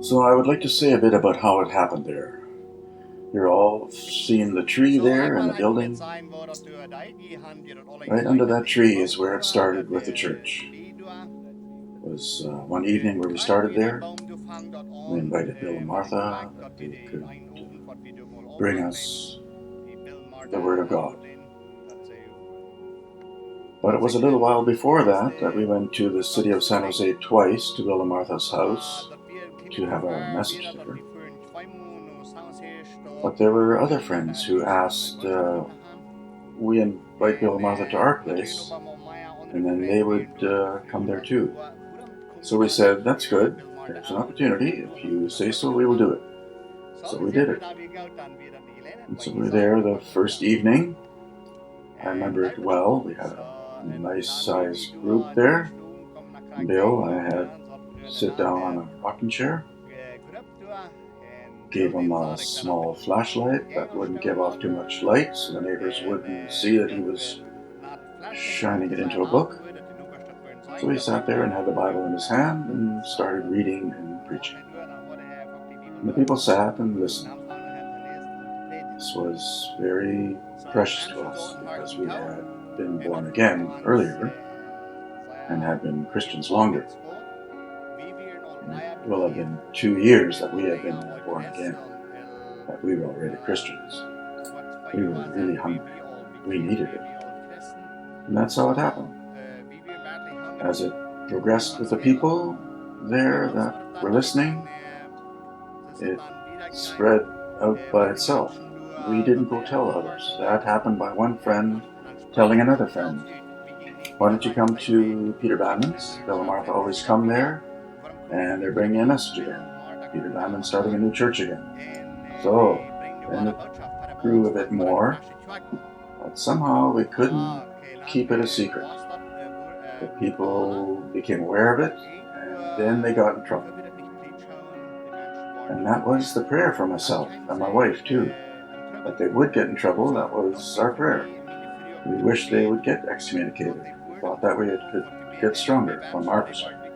So I would like to say a bit about how it happened there. You're all seeing the tree there and the building. Right under that tree is where it started with the church. It was one evening where we started there. We invited Bill and Martha that they could bring us the Word of God. But it was a little while before that we went to the city of San Jose twice to Bill and Martha's house to have a message there. But there were other friends who asked, we invite Bill and Martha to our place, and then they would come there too. So we said, that's good, there's an opportunity, if you say so, we will do it. So we did it. And so we were there the first evening. I remember it well. We had a nice sized group there. Bill, I had sit down on a rocking chair, gave him a small flashlight that wouldn't give off too much light so the neighbors wouldn't see that he was shining it into a book. So he sat there and had the Bible in his hand and started reading and preaching. And the people sat and listened. This was very precious to us because we had been born again earlier and had been Christians longer. And it will have been 2 years that we had been born again, that we were already Christians. We were really hungry. We needed it. And that's how it happened. As it progressed with the people there that were listening, it spread out by itself. We didn't go tell others. That happened by one friend telling another friend. Why don't you come to Peter Banman's? Bill and Martha always come there, and they're bringing a message again. Peter Banman starting a new church again. So then it grew a bit more, but somehow we couldn't keep it a secret. The people became aware of it, and then they got in trouble. And that was the prayer for myself and my wife too, that they would get in trouble. That was our prayer. We wished they would get excommunicated. We thought that way it could get stronger from our perspective.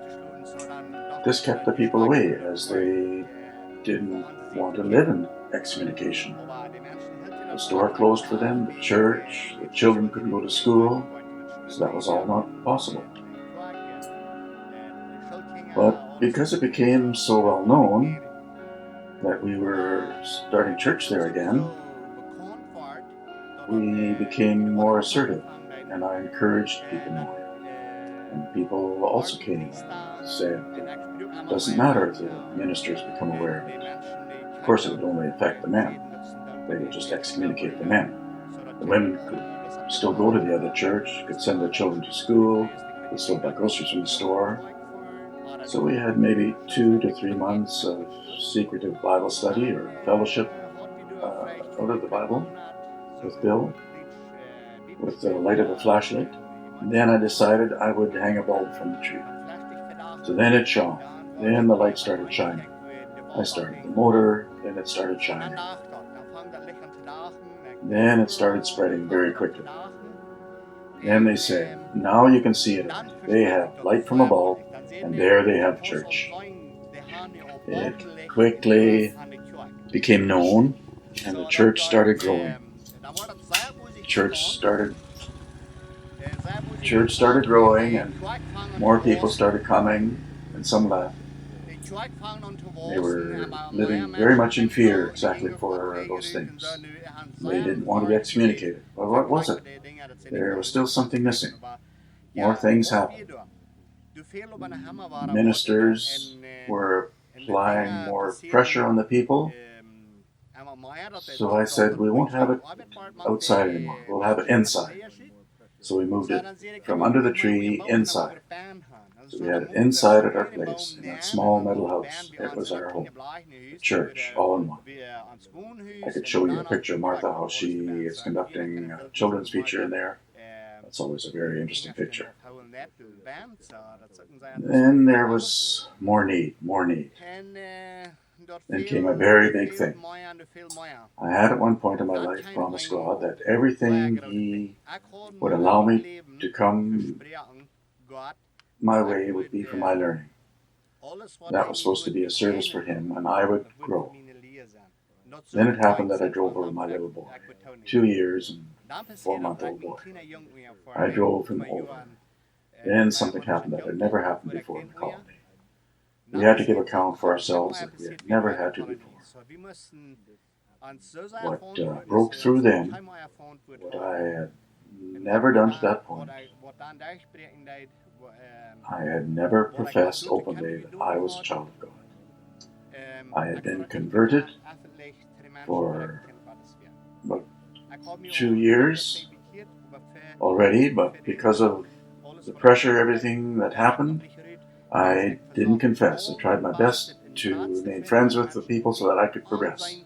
This kept the people away as they didn't want to live in excommunication. The store closed for them, the church, the children couldn't go to school, so that was all not possible. But because it became so well known that we were starting church there again, we became more assertive, and I encouraged people more. And people also came and said, it doesn't matter if the ministers become aware of it. Of course, it would only affect the men. They would just excommunicate the men. The women could still go to the other church, could send their children to school, could still buy groceries from the store. So we had maybe 2 to 3 months of secretive Bible study or fellowship out of the Bible with Bill, with the light of a flashlight. And then I decided I would hang a bulb from the tree. So then it shone. Then the light started shining. I started the motor, then it started shining. Then it started spreading very quickly. Then they said, now you can see it. They have light from a bulb, and there they have church. It quickly became known, and the church started growing. Church started growing, and more people started coming, and some left. They were living very much in fear exactly for those things. They didn't want to be excommunicated. But what was it? There was still something missing. More things happened. Ministers were applying more pressure on the people. So I said, we won't have it outside anymore. We'll have it inside. So we moved it from under the tree inside. So we had it inside at our place, in that small metal house. It was our home, the church, all in one. I could show you a picture of Martha, how she is conducting a children's feature in there. That's always a very interesting picture. Then there was more need. Then came a very big thing. I had at one point in my life promised God that everything He would allow me to come my way would be for my learning. That was supposed to be a service for him, and I would grow. Then it happened that I drove over my little boy, 2 years and 4-month-old boy. I drove him over. Then something happened that had never happened before in the colony. We had to give account for ourselves that we had never had to before. What broke through then, what I had never done to that point, I had never professed openly that I was a child of God. I had been converted for about 2 years already, but because of the pressure, everything that happened, I didn't confess. I tried my best to remain friends with the people so that I could progress.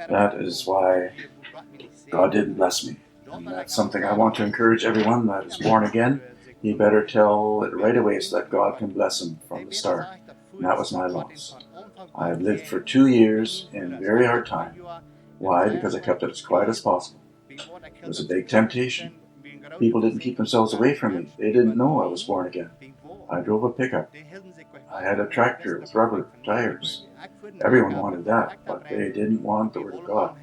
That is why God didn't bless me. And that's something I want to encourage everyone that is born again. He better tell it right away so that God can bless him from the start. And that was my loss. I have lived for 2 years in very hard time. Why? Because I kept it as quiet as possible. It was a big temptation. People didn't keep themselves away from me. They didn't know I was born again. I drove a pickup. I had a tractor with rubber tires. Everyone wanted that, but they didn't want the Word of God.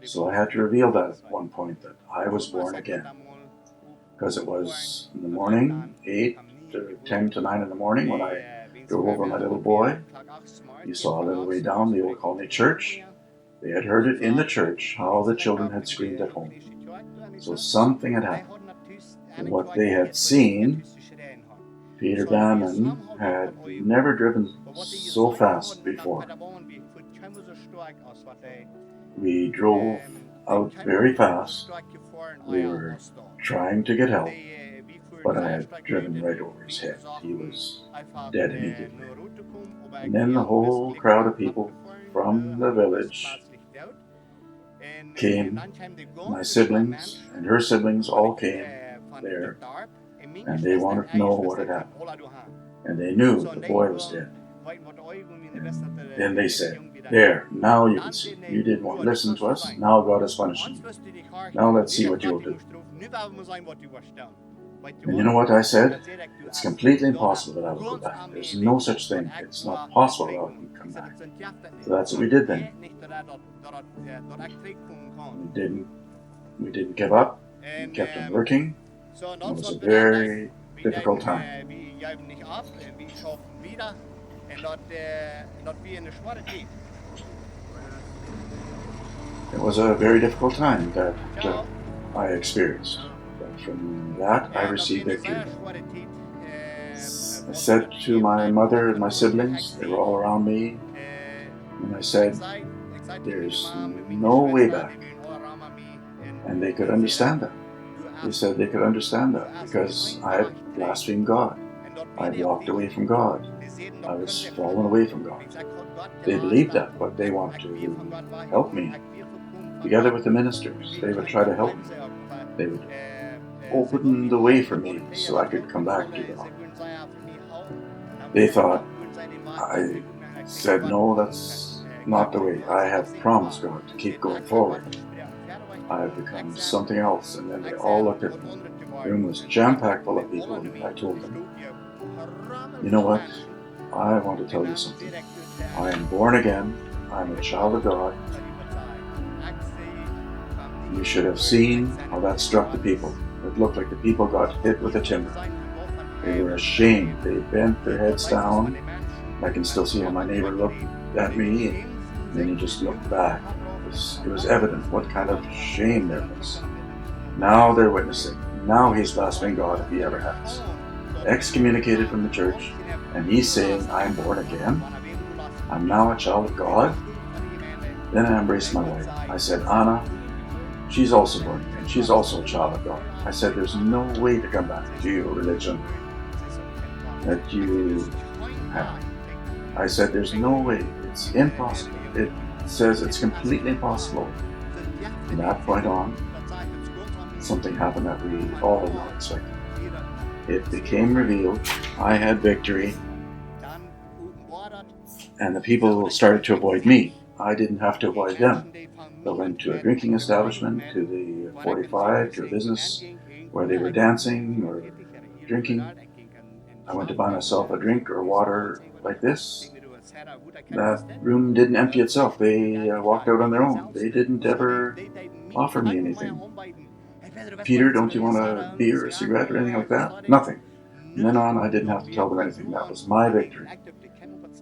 So I had to reveal that at one point, that I was born again. Because it was in the morning, 8 to 10 to 9 in the morning, when I drove over my little boy. You saw a little way down the old colony church. They had heard it in the church, how the children had screamed at home. So something had happened. What they had seen, Peter Banman had never driven so fast before. We drove out very fast. We were trying to get help, but I had driven right over his head. He was dead immediately. And then the whole crowd of people from the village came. My siblings and her siblings all came there, and they wanted to know what had happened. And they knew the boy was dead. And then they said, "There, now you can see. You didn't want to listen to us. Now God is punishing you. Now let's see what you'll do." And you know what I said? It's completely impossible that I would go back. There's no such thing. It's not possible that I would come back. So that's what we did then. We didn't give up. We kept on working. It was a very difficult time. It was a very difficult time that I experienced. But from that, I received victory. I said to my mother and my siblings, they were all around me, and I said, "There's no way back." And they could understand that. They said they could understand that because I had blasphemed God. I had walked away from God. I was fallen away from God. They believed that, but they wanted to help me. Together with the ministers, they would try to help me. They would open the way for me so I could come back to God. They thought, I said, "No, that's not the way. I have promised God to keep going forward. I have become something else." And then they all looked at me. The room was jam-packed full of people, and I told them, "You know what? I want to tell you something. I am born again. I'm a child of God. You should have seen how that struck the people. It looked like the people got hit with a timber. They were ashamed. They bent their heads down. I can still see how my neighbor looked at me, and then he just looked back. It was evident what kind of shame there was. Now they're witnessing. Now he's blaspheming God if he ever has. Excommunicated from the church, and he's saying, "I'm born again. I'm now a child of God." Then I embraced my wife. I said, "Anna, she's also born again. She's also a child of God." I said, "There's no way to come back to your religion that you have." I said, "There's no way. It's impossible. It says it's completely impossible." From that point on, something happened that we all were not expecting. It became revealed. I had victory, and the people started to avoid me. I didn't have to avoid them. They went to a drinking establishment, to the 45, to a business where they were dancing or drinking. I went to buy myself a drink or water like this. That room didn't empty itself. They walked out on their own. They didn't ever offer me anything. Peter, don't you want a beer or a cigarette or anything like that? Nothing. From then on, I didn't have to tell them anything. That was my victory.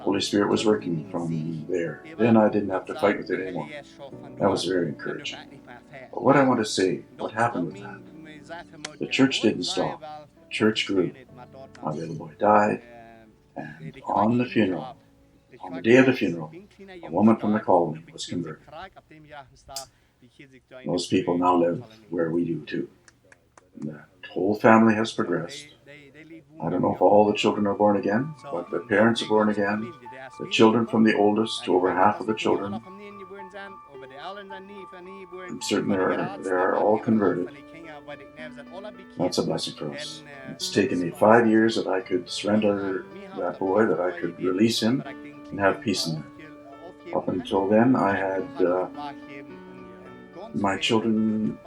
Holy Spirit was working from there. Then I didn't have to fight with it anymore. That was very encouraging. But what I want to say, what happened with that? The church didn't stop. The church grew. My little boy died, and on the funeral, on the day of the funeral, a woman from the colony was converted. Those people now live where we do too. And the whole family has progressed. I don't know if all the children are born again, but the parents are born again. The children from the oldest to over half of the children, I'm certain they are all converted. That's a blessing for us. It's taken me 5 years that I could surrender that boy, that I could release him and have peace in there. Up until then, I had my children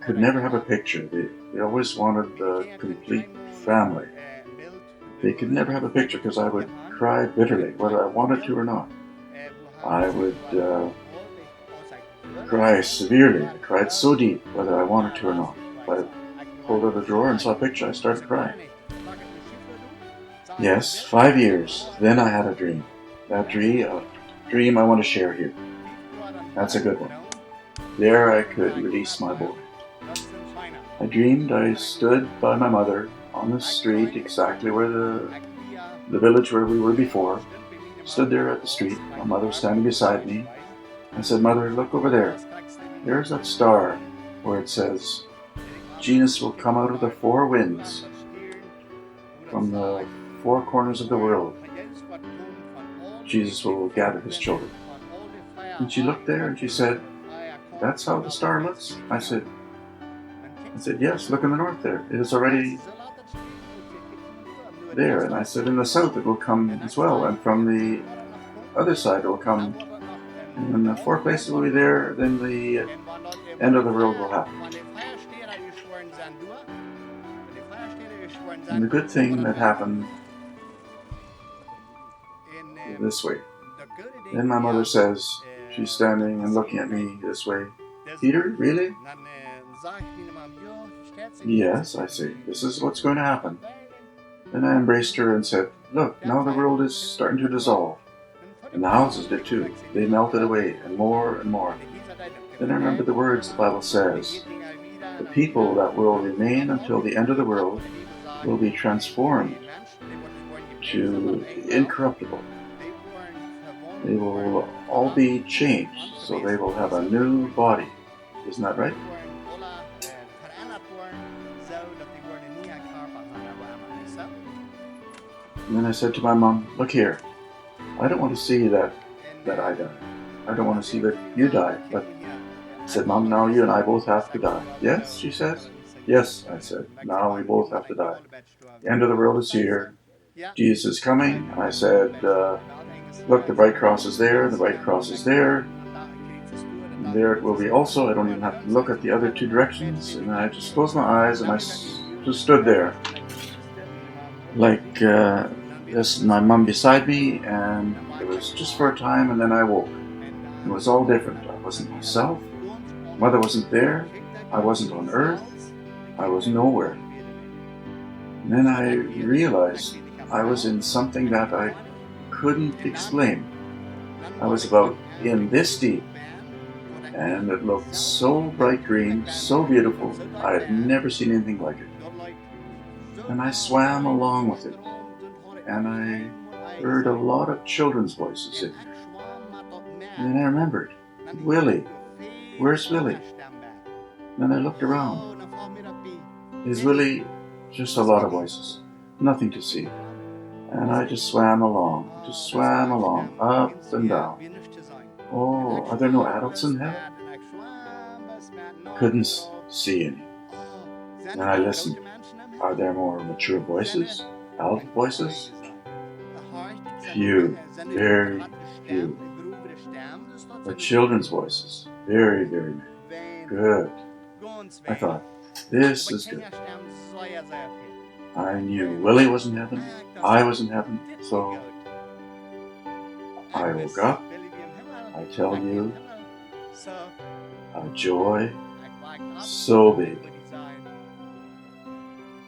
could never have a picture. They always wanted a complete family. They could never have a picture because I would cry bitterly, whether I wanted to or not. I would cry severely. I cried so deep, whether I wanted to or not. If I pulled out a drawer and saw a picture, I started crying. Yes, 5 years. Then I had a dream. That dream I want to share here. That's a good one. There I could release my boy. I dreamed I stood by my mother on the street, exactly where the village where we were before. Stood there at the street, my mother standing beside me. I said, Mother, look over there. There's that star where it says, Jesus will come out of the four winds, from the four corners of the world. Jesus will gather his children. And she looked there and she said, that's how the star looks? I said, yes, look in the north there. It is already there. And I said, in the south it will come as well. And from the other side it will come. And when the four places will be there, then the end of the world will happen. And the good thing that happened this way. Then my mother says, she's standing and looking at me this way. Peter, really? Yes, I say, this is what's going to happen. Then I embraced her and said, look, now the world is starting to dissolve. And the houses did too. They melted away, and more and more. Then I remembered the words the Bible says. The people that will remain until the end of the world will be transformed to incorruptible. They will all be changed, so they will have a new body. Isn't that right? And then I said to my mom, look here, I don't want to see that I die. I don't want to see that you die. But I said, Mom, now you and I both have to die. Yes, she says. Yes, I said, now we both have to die. The end of the world is here. Jesus is coming. And I said, look, the bright cross is there, the bright cross is there. And there it will be also. I don't even have to look at the other two directions. And I just closed my eyes and I just stood there. Like this, my mom beside me, and it was just for a time, and then I woke. It was all different. I wasn't myself. Mother wasn't there. I wasn't on earth. I was nowhere. And then I realized I was in something that I couldn't explain. I was about in this deep, and it looked so bright green, so beautiful. I had never seen anything like it. And I swam along with it, and I heard a lot of children's voices in there. And then I remembered, Willie, where's Willie? Then I looked around. Is Willie just a lot of voices, nothing to see? And I just swam along, up and down. Oh, are there no adults in heaven? Couldn't see any. And I listened. Are there more mature voices? Adult voices? Few, very few. But children's voices, very, very many. Good. I thought, this is good. I knew Willie was in heaven, I was in heaven, so I woke up. I tell you, a joy so big.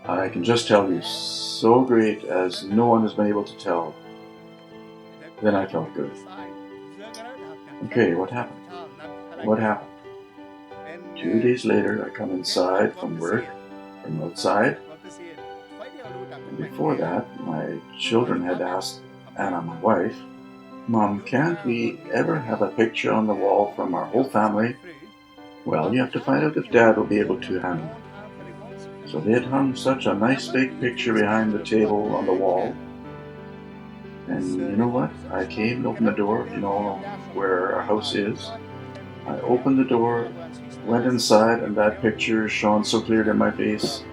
I can just tell you, so great as no one has been able to tell. Then I felt good. Okay, what happened? What happened? 2 days later, I come inside from work, from outside. And before that, my children had asked Anna, my wife, Mom, can't we ever have a picture on the wall from our whole family? Well, you have to find out if Dad will be able to handle it. So they had hung such a nice big picture behind the table on the wall. And you know what? I came and opened the door, you know where our house is. I opened the door, went inside, and that picture shone so clear in my face.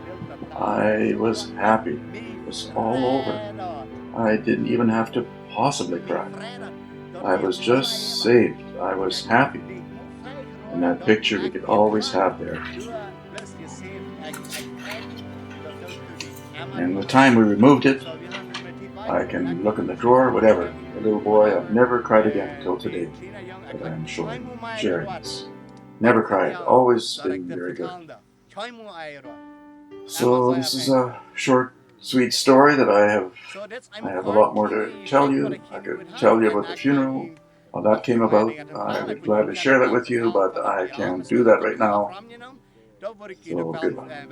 I was happy. It was all over. I didn't even have to possibly cry. I was just saved. I was happy. And that picture we could always have there. And the time we removed it, I can look in the drawer, whatever. A little boy, I've never cried again until today that I'm sharing this. Never cried, always been very good. So this is a short, sweet story that I have a lot more to tell you. I could tell you about the funeral, how that came about. I would gladly share that with you, but I can't do that right now. So goodbye.